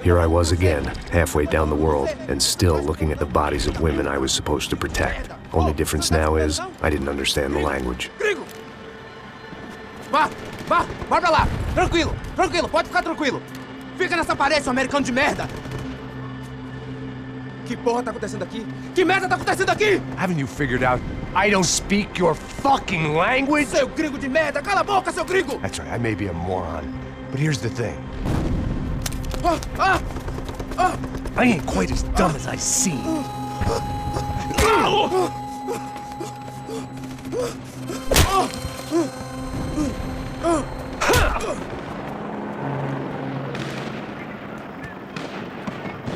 Here I was again, halfway down the world, and still looking at the bodies of women I was supposed to protect. Only difference now is, I didn't understand the language. Gringo! Vá pra lá! Tranquilo, pode ficar tranquilo! Fica nessa parede, seu americano de merda! Que porra tá acontecendo aqui? Que merda tá acontecendo aqui? Haven't you figured out I don't speak your fucking language? Seu gringo de merda! Cala a boca, seu gringo! That's right, I may be a moron, but here's the thing. I ain't quite as dumb as I seem.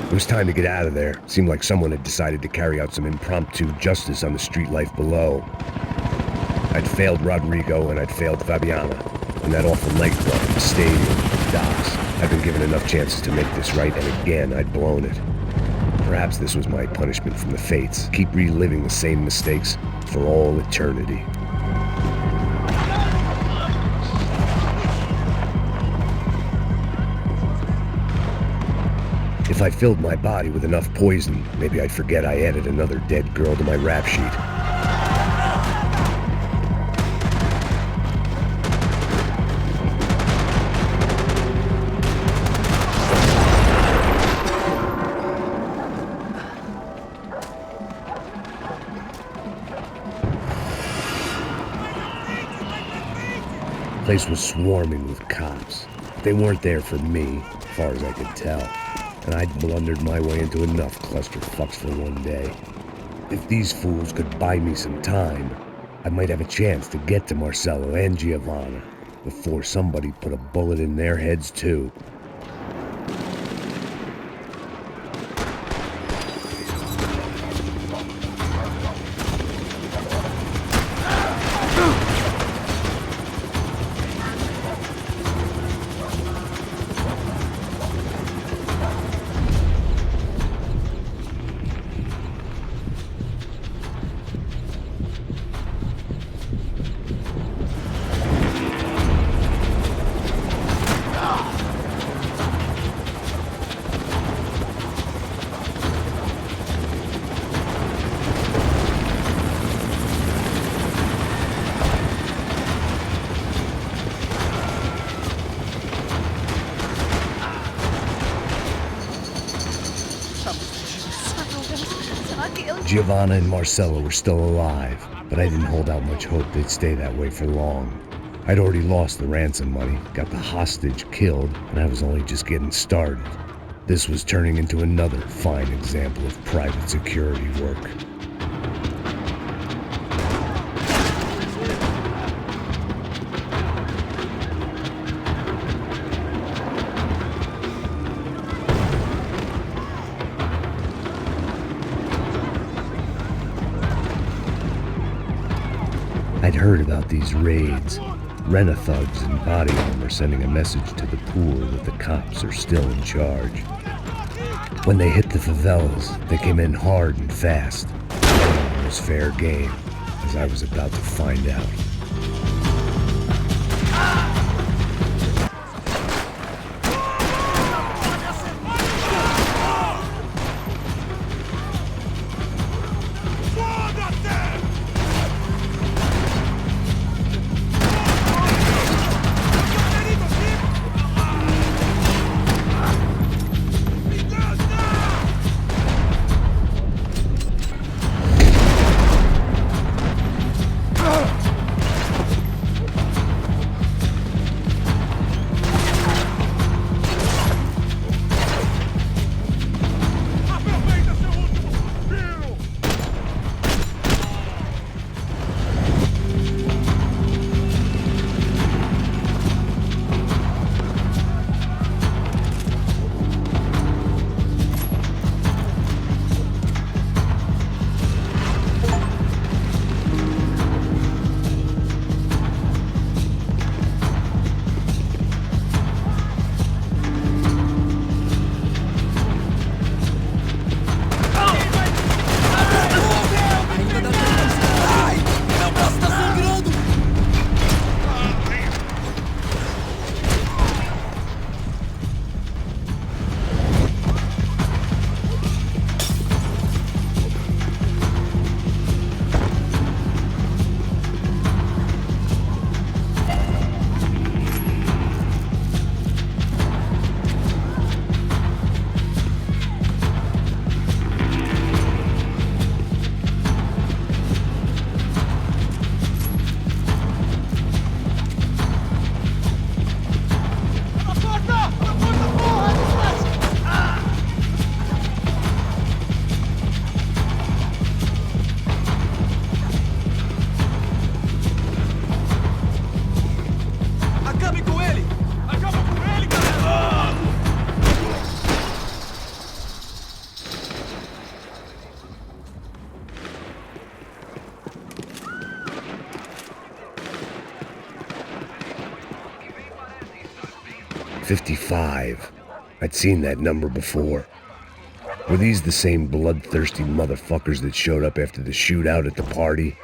It was time to get out of there. Seemed like someone had decided to carry out some impromptu justice on the street life below. I'd failed Rodrigo and I'd failed Fabiana. And that awful nightclub, the stadium, the docks. I'd been given enough chances to make this right, and again I'd blown it. Perhaps this was my punishment from the fates. Keep reliving the same mistakes for all eternity. If I filled my body with enough poison, maybe I'd forget I added another dead girl to my rap sheet. The place was swarming with cops. They weren't there for me, as far as I could tell. And I'd blundered my way into enough clusterfucks for one day. If these fools could buy me some time, I might have a chance to get to Marcello and Giovanna before somebody put a bullet in their heads too. Giovanna and Marcello were still alive, but I didn't hold out much hope they'd stay that way for long. I'd already lost the ransom money, got the hostage killed, and I was only just getting started. This was turning into another fine example of private security work. I'd heard about these raids. Rent-a-thugs in body armor sending a message to the poor that the cops are still in charge. When they hit the favelas, they came in hard and fast. It was fair game, as I was about to find out. 55. I'd seen that number before. Were these the same bloodthirsty motherfuckers that showed up after the shootout at the party?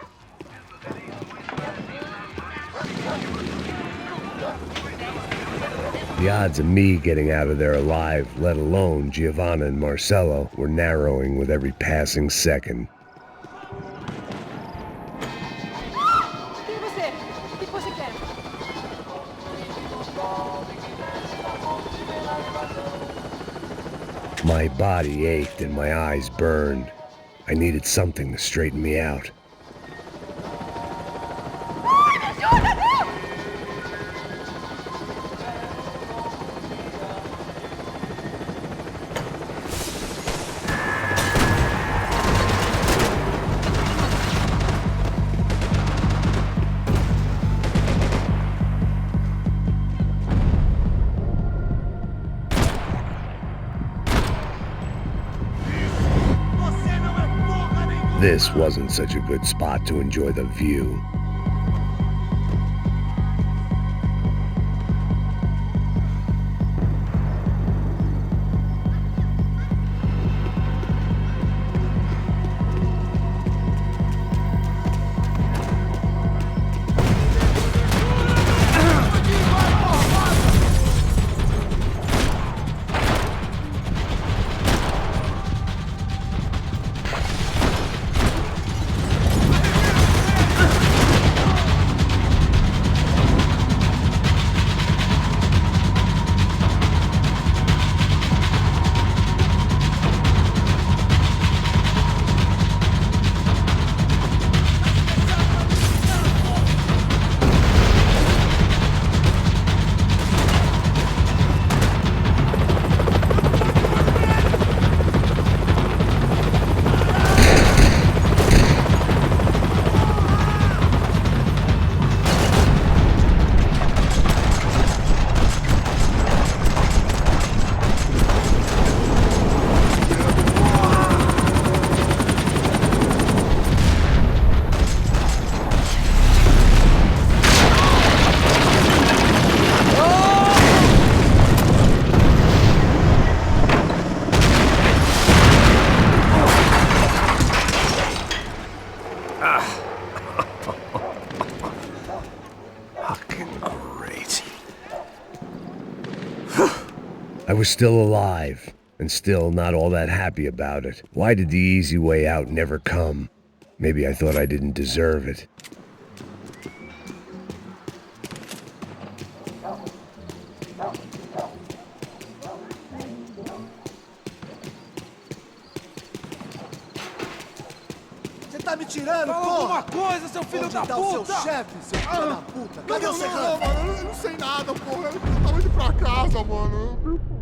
The odds of me getting out of there alive, let alone Giovanna and Marcello, were narrowing with every passing second. My body ached and my eyes burned. I needed something to straighten me out. This wasn't such a good spot to enjoy the view. I was still alive, and still not all that happy about it. Why did the easy way out never come? Maybe I thought I didn't deserve it. Você tá me tirando, Fala porra! alguma coisa, seu filho da Onde tá o seu puta! chefe, seu filho da puta? Cadê o serrano? mano, eu não sei nada, porra. Eu tava indo pra casa, mano.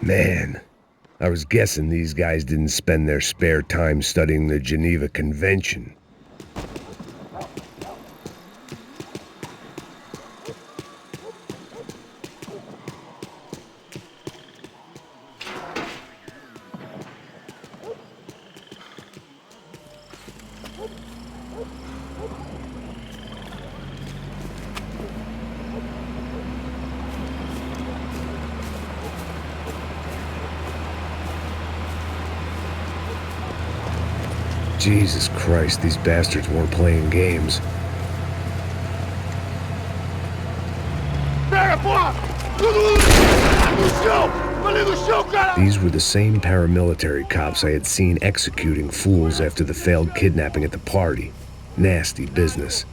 Man, I was guessing these guys didn't spend their spare time studying the Geneva Convention. Jesus Christ, these bastards weren't playing games. These were the same paramilitary cops I had seen executing fools after the failed kidnapping at the party. Nasty business.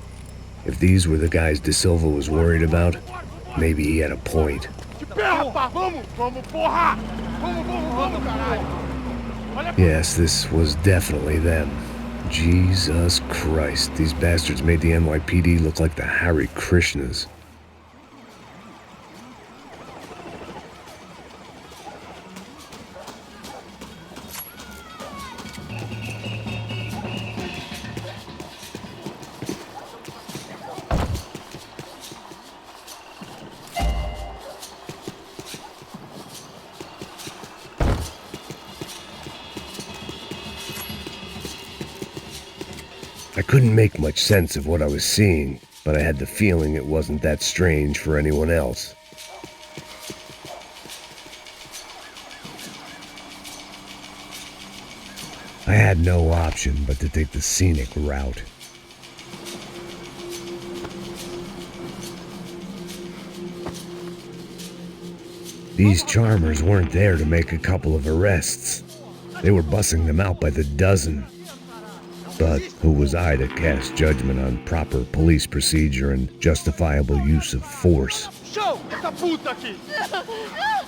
If these were the guys De Silva was worried about, maybe he had a point. Yes, this was definitely them. Jesus Christ, these bastards made the NYPD look like the Hare Krishnas. I couldn't make much sense of what I was seeing, but I had the feeling it wasn't that strange for anyone else. I had no option but to take the scenic route. These charmers weren't there to make a couple of arrests. They were bussing them out by the dozen. But who was I to cast judgment on proper police procedure and justifiable use of force? Show! Essa puta aqui!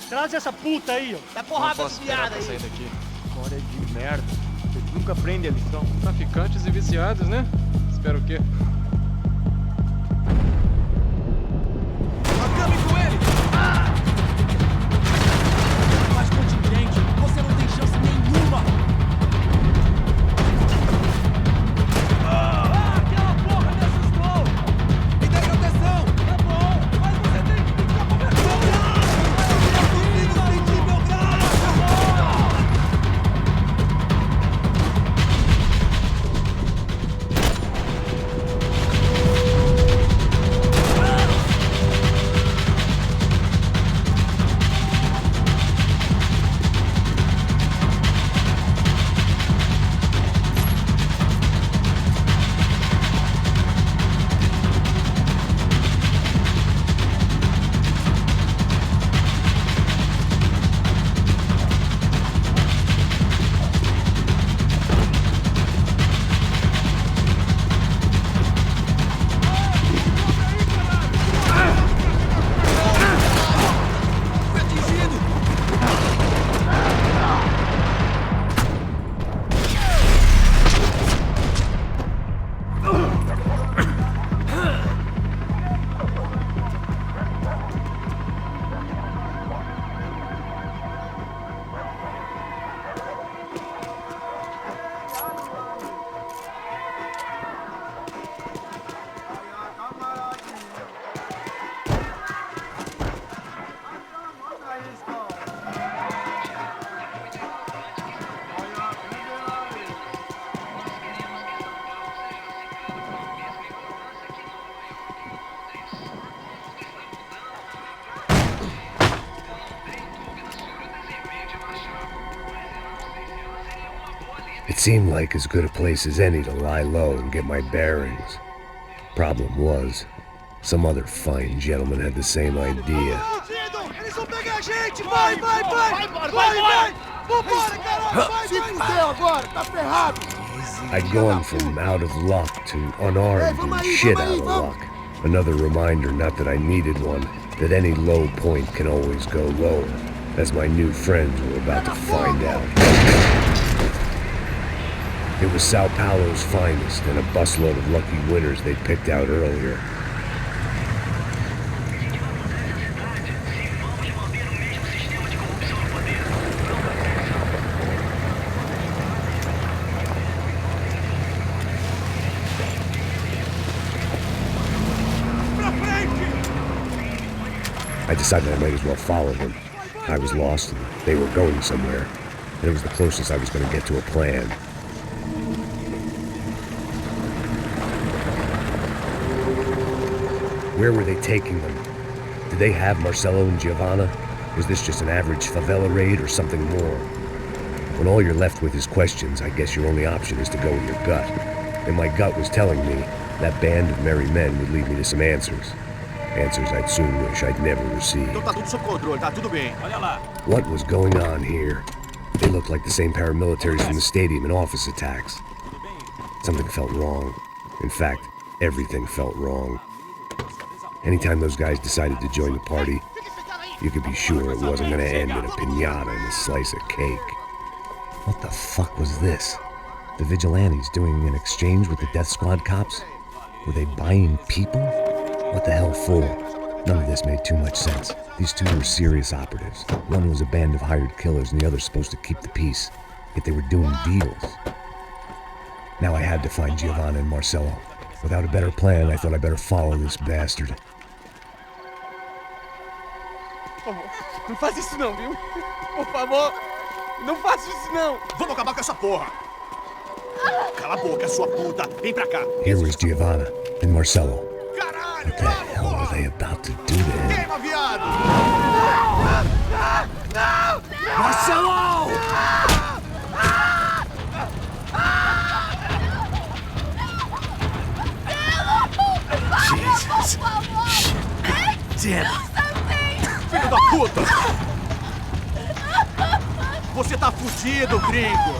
Traz essa puta aí, ó. Dá porrada esse viado aí. História de merda. Vocês nunca aprendem a lição. Traficantes e viciados, né? Espero o quê? Acame com ele! Mas contingente, você não tem chance nenhuma! Aquela porra me assustou! Me dê proteção! Tá bom, mas você tem que ficar conversando! Eu não consigo sentir meu braço! It seemed like as good a place as any to lie low and get my bearings. Problem was, some other fine gentleman had the same idea. Eles vão pegar a gente! Vai, vai, vai! Vai, vai! Vambora, caralho! Vai, se fudeu agora, tá ferrado! I'd gone from out of luck to unarmed and shit out of luck. Another reminder, not that I needed one, that any low point can always go lower, as my new friends were about to find out. It was Sao Paulo's finest and a busload of lucky winners they'd picked out earlier. I decided I might as well follow them. I was lost and they were going somewhere, and it was the closest I was going to get to a plan. Where were they taking them? Did they have Marcelo and Giovanna? Was this just an average favela raid or something more? When all you're left with is questions, I guess your only option is to go with your gut. And my gut was telling me that band of merry men would lead me to some answers. Answers I'd soon wish I'd never received. Então tá tudo sob controle, tá tudo bem. Olha lá. What was going on here? They looked like the same paramilitaries from the stadium in office attacks. Something felt wrong. In fact, everything felt wrong. Anytime those guys decided to join the party, you could be sure it wasn't going to end in a piñata and a slice of cake. What the fuck was this? The vigilantes doing an exchange with the death squad cops? Were they buying people? What the hell for? None of this made too much sense. These two were serious operatives. One was a band of hired killers and the other supposed to keep the peace. Yet they were doing deals. Now I had to find Giovanna and Marcelo. Without a better plan, I thought I'd better follow this bastard. Por favor, não faz isso não, viu? Por favor, não faça isso não! Vamos acabar com essa porra! Cala a boca, sua puta. Vem pra cá. Here was Giovanna and Marcello. Caralho, What the hell were they about to do to him? queima, viado. Marcelo! Jesus. Damn. Filho da puta. Você tá fudido, gringo.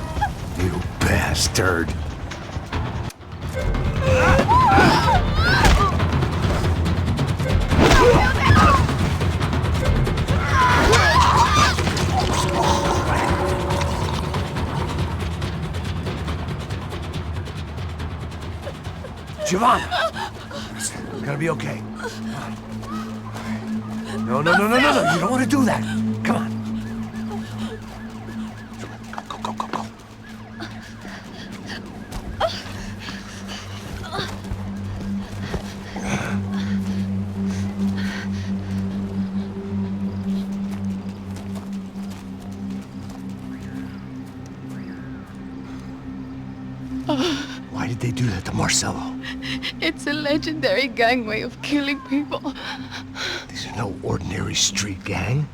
You bastard. Giovanna! It's gonna be okay. No, no, no, no, no, no. You don't want to do that. Come on. Go, go, go, go. Why did they do that to Marcello? It's a legendary gang way of killing people. These are no ordinary street gang.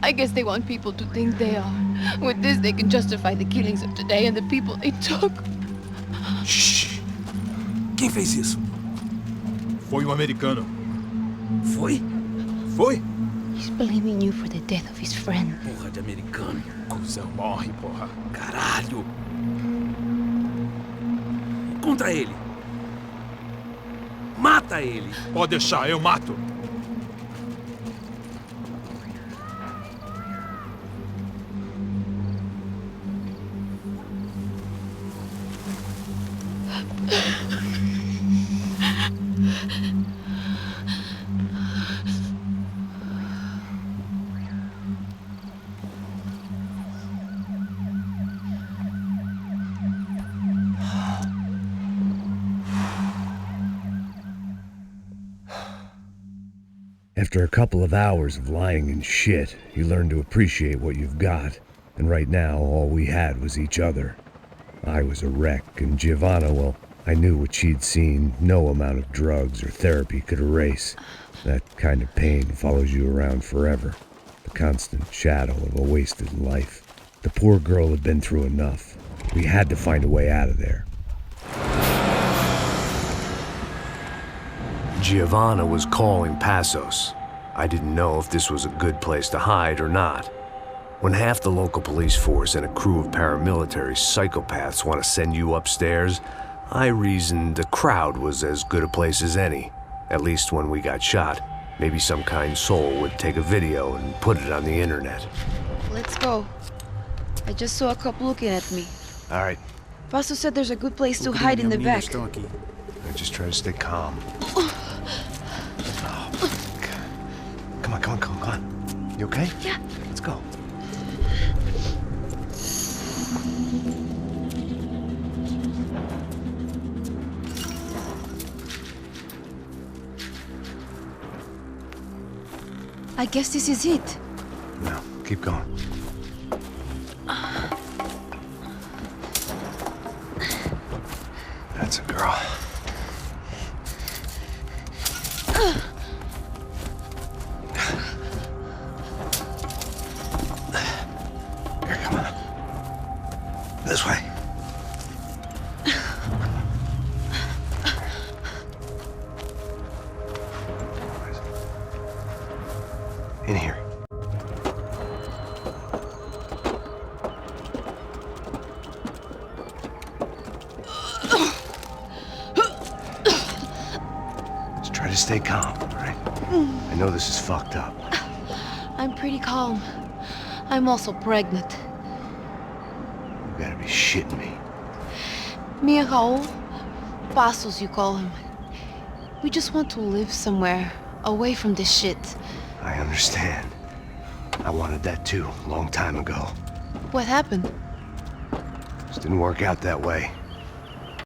I guess they want people to think they are. With this, they can justify the killings of today and the people they took. Shh. Quem fez isso? Foi americano. Foi? Foi? He's blaming you for the death of his friend. Porra de americano. Cusão, morre, porra. Caralho. Contra ele. Mata ele. Pode deixar, eu mato. After a couple of hours of lying in shit, you learn to appreciate what you've got. And right now, all we had was each other. I was a wreck, and Giovanna, well, I knew what she'd seen no amount of drugs or therapy could erase. That kind of pain follows you around forever. The constant shadow of a wasted life. The poor girl had been through enough. We had to find a way out of there. Giovanna was calling Passos. I didn't know if this was a good place to hide or not. When half the local police force and a crew of paramilitary psychopaths want to send you upstairs, I reasoned the crowd was as good a place as any. At least when we got shot, maybe some kind soul would take a video and put it on the internet. Let's go. I just saw a cop looking at me. All right, Paso said there's a good place to hide in the back. I just try to stay calm. Oh, God. Come on, come on, come on, come on. You okay? Yeah. Let's go. I guess this is it. No, keep going. That's a girl. Here, come on. This way. In here. Just try to stay calm, all right? I know this is fucked up. I'm pretty calm. I'm also pregnant. You gotta be shitting me. Me and Raul, Passos you call him. We just want to live somewhere, away from this shit. I understand. I wanted that too, a long time ago. What happened? Just didn't work out that way.